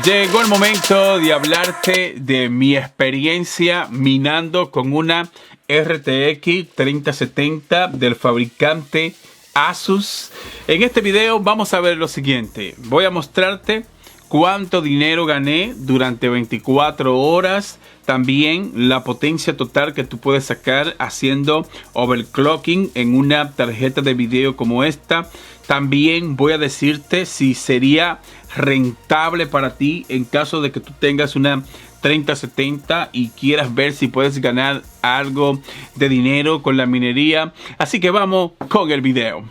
Llegó el momento de hablarte de mi experiencia minando con una RTX 3070 del fabricante Asus. En este video vamos a ver lo siguiente. Voy a mostrarte cuánto dinero gané durante 24 horas. También la potencia total que tú puedes sacar haciendo overclocking en una tarjeta de video como esta. También voy a decirte si sería rentable para ti en caso de que tú tengas una 3070 y quieras ver si puedes ganar algo de dinero con la minería. Así que vamos con el video.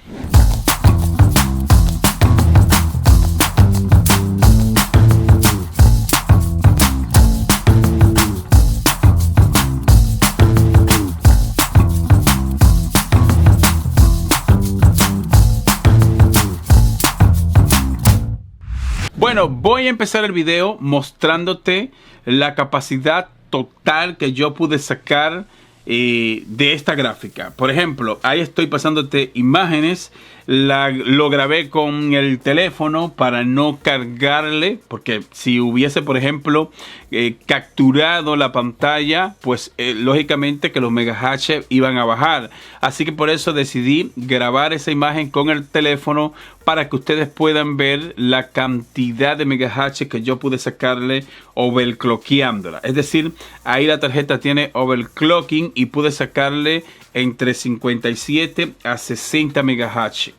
Bueno, voy a empezar el video mostrándote la capacidad total que yo pude sacar de esta gráfica. Por ejemplo, ahí estoy pasándote imágenes. Lo grabé con el teléfono para no cargarle, porque si hubiese, por ejemplo, capturado la pantalla, pues lógicamente que los megahertz iban a bajar. Así que por eso decidí grabar esa imagen con el teléfono para que ustedes puedan ver la cantidad de megahertz que yo pude sacarle overclockeándola. Es decir, ahí la tarjeta tiene overclocking y pude sacarle entre 57 a 60 megahertz.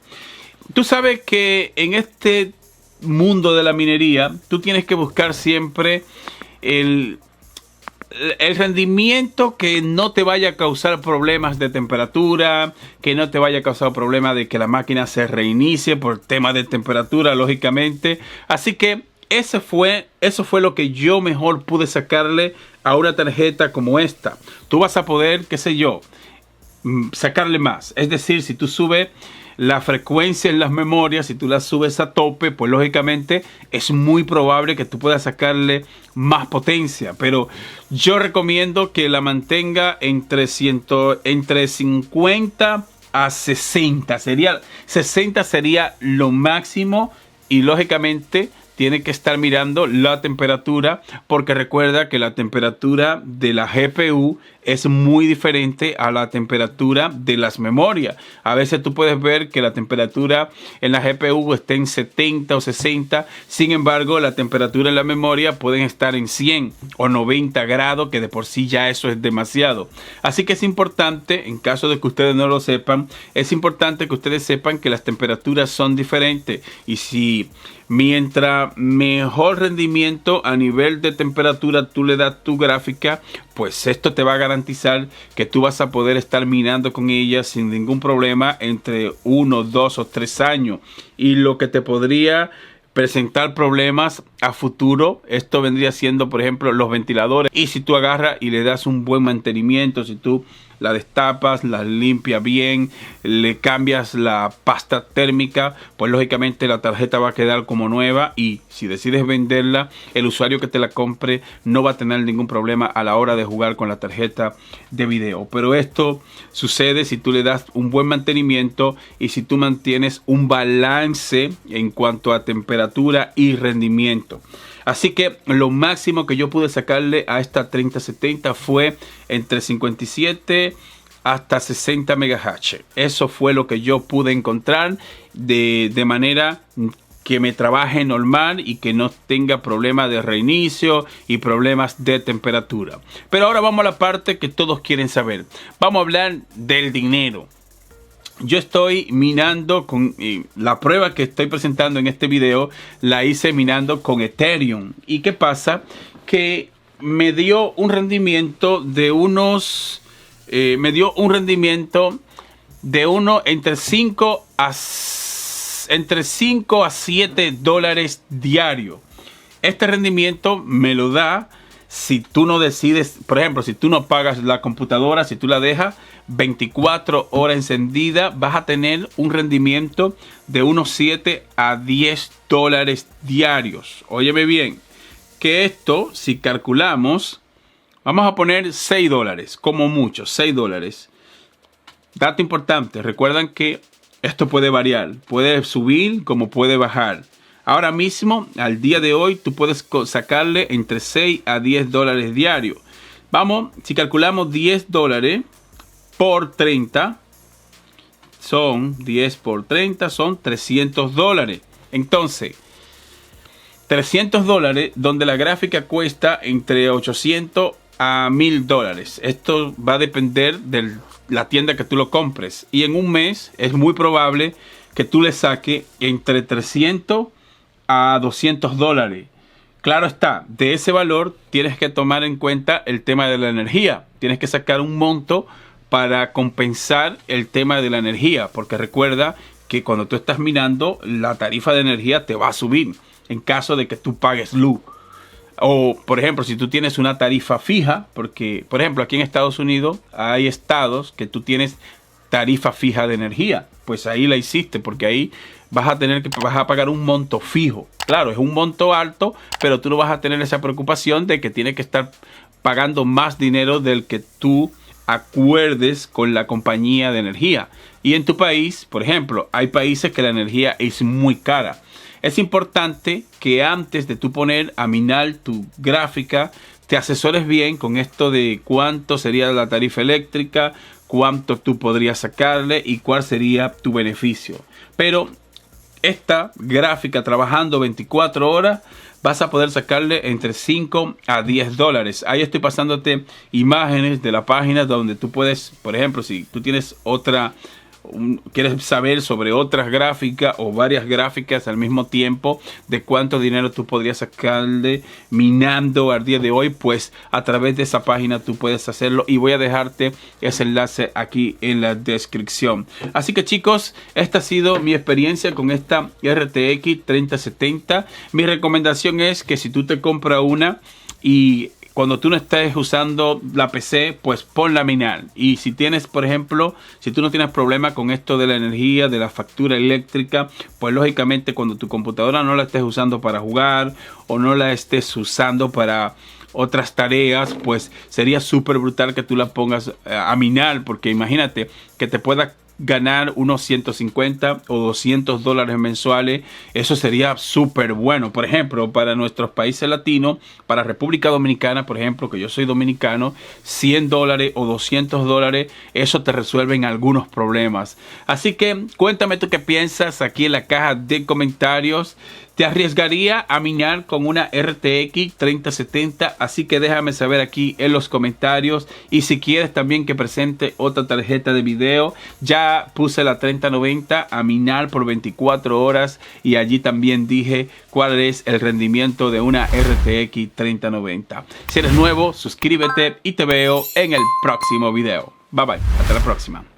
Tú sabes que en este mundo de la minería, tú tienes que buscar siempre el rendimiento que no te vaya a causar problemas de temperatura, que no te vaya a causar problemas de que la máquina se reinicie por temas de temperatura, lógicamente. Así que eso fue lo que yo mejor pude sacarle a una tarjeta como esta. Tú vas a poder, qué sé yo, sacarle más. Es decir, si tú subes la frecuencia en las memorias, si tú las subes a tope, pues lógicamente es muy probable que tú puedas sacarle más potencia. Pero yo recomiendo que la mantenga entre 50 a 60. 60 sería lo máximo y lógicamente tiene que estar mirando la temperatura, porque recuerda que la temperatura de la GPU es muy diferente a la temperatura de las memorias. A veces tú puedes ver que la temperatura en la GPU está en 70 o 60. Sin embargo, la temperatura en la memoria pueden estar en 100 o 90 grados, que de por sí ya eso es demasiado. Así que es importante, en caso de que ustedes no lo sepan, es importante que ustedes sepan que las temperaturas son diferentes. Y si mientras mejor rendimiento a nivel de temperatura tú le das tu gráfica, pues esto te va a garantizar que tú vas a poder estar minando con ella sin ningún problema entre 1, 2 o 3 años. Y lo que te podría presentar problemas a futuro, esto vendría siendo, por ejemplo, los ventiladores. Y si tú agarras y le das un buen mantenimiento, si tú la destapas, la limpias bien, le cambias la pasta térmica, pues lógicamente la tarjeta va a quedar como nueva. Y si decides venderla, el usuario que te la compre no va a tener ningún problema a la hora de jugar con la tarjeta de video. Pero esto sucede si tú le das un buen mantenimiento y si tú mantienes un balance en cuanto a temperatura y rendimiento. Así que lo máximo que yo pude sacarle a esta 3070 fue entre 57 hasta 60 megahertz. Eso fue lo que yo pude encontrar de manera que me trabaje normal y que no tenga problemas de reinicio y problemas de temperatura. Pero ahora vamos a la parte que todos quieren saber. Vamos a hablar del dinero. Yo estoy minando con la prueba que estoy presentando en este video, la hice minando con Ethereum. ¿Y qué pasa? Que me dio un rendimiento de entre 5 a 7 dólares diario. Este rendimiento me lo da si tú no decides, por ejemplo, si tú no pagas la computadora, si tú la dejas 24 horas encendida, vas a tener un rendimiento de unos 7 a 10 dólares diarios. Óyeme bien, que esto, si calculamos, vamos a poner 6 dólares, como mucho, 6 dólares. Dato importante, recuerdan que esto puede variar, puede subir como puede bajar. Ahora mismo, al día de hoy, tú puedes sacarle entre 6 a 10 dólares diarios. Vamos, si calculamos 10 dólares por 30, son 10 por 30, son 300 dólares. Entonces, 300 dólares donde la gráfica cuesta entre 800 a 1000 dólares. Esto va a depender de la tienda que tú lo compres. Y en un mes es muy probable que tú le saques entre 300 a 200 dólares. Claro está, de ese valor tienes que tomar en cuenta el tema de la energía. Tienes que sacar un monto para compensar el tema de la energía. Porque recuerda que cuando tú estás minando, la tarifa de energía te va a subir en caso de que tú pagues luz. O, por ejemplo, si tú tienes una tarifa fija, porque, por ejemplo, aquí en Estados Unidos hay estados que tú tienes tarifa fija de energía. Pues ahí la hiciste, porque ahí vas a pagar un monto fijo. Claro, es un monto alto, pero tú no vas a tener esa preocupación de que tienes que estar pagando más dinero del que tú acuerdes con la compañía de energía. Y en tu país, por ejemplo, hay países que la energía es muy cara. Es importante que antes de tú poner a minar tu gráfica, te asesores bien con esto de cuánto sería la tarifa eléctrica, cuánto tú podrías sacarle y cuál sería tu beneficio. Pero esta gráfica, trabajando 24 horas, vas a poder sacarle entre 5 a 10 dólares. Ahí estoy pasándote imágenes de la página donde tú puedes, por ejemplo, si tú tienes quieres saber sobre otras gráficas o varias gráficas al mismo tiempo de cuánto dinero tú podrías sacarle minando al día de hoy, pues a través de esa página tú puedes hacerlo y voy a dejarte ese enlace aquí en la descripción. Así que chicos, esta ha sido mi experiencia con esta RTX 3070. Mi recomendación es que si tú te compras una y cuando tú no estés usando la PC, pues ponla a minar. Y si tienes, por ejemplo, si tú no tienes problema con esto de la energía, de la factura eléctrica, pues lógicamente cuando tu computadora no la estés usando para jugar o no la estés usando para otras tareas, pues sería súper brutal que tú la pongas a minar, porque imagínate que te pueda ganar unos 150 o 200 dólares mensuales. Eso sería súper bueno. Por ejemplo, para nuestros países latinos, para República Dominicana, por ejemplo, que yo soy dominicano, 100 dólares o 200 dólares, eso te resuelven algunos problemas. Así que cuéntame tú qué piensas aquí en la caja de comentarios. ¿Te arriesgaría a minar con una RTX 3070? Así que déjame saber aquí en los comentarios. Y si quieres también que presente otra tarjeta de video, ya puse la 3090 a minar por 24 horas. Y allí también dije cuál es el rendimiento de una RTX 3090. Si eres nuevo, suscríbete y te veo en el próximo video. Bye bye, hasta la próxima.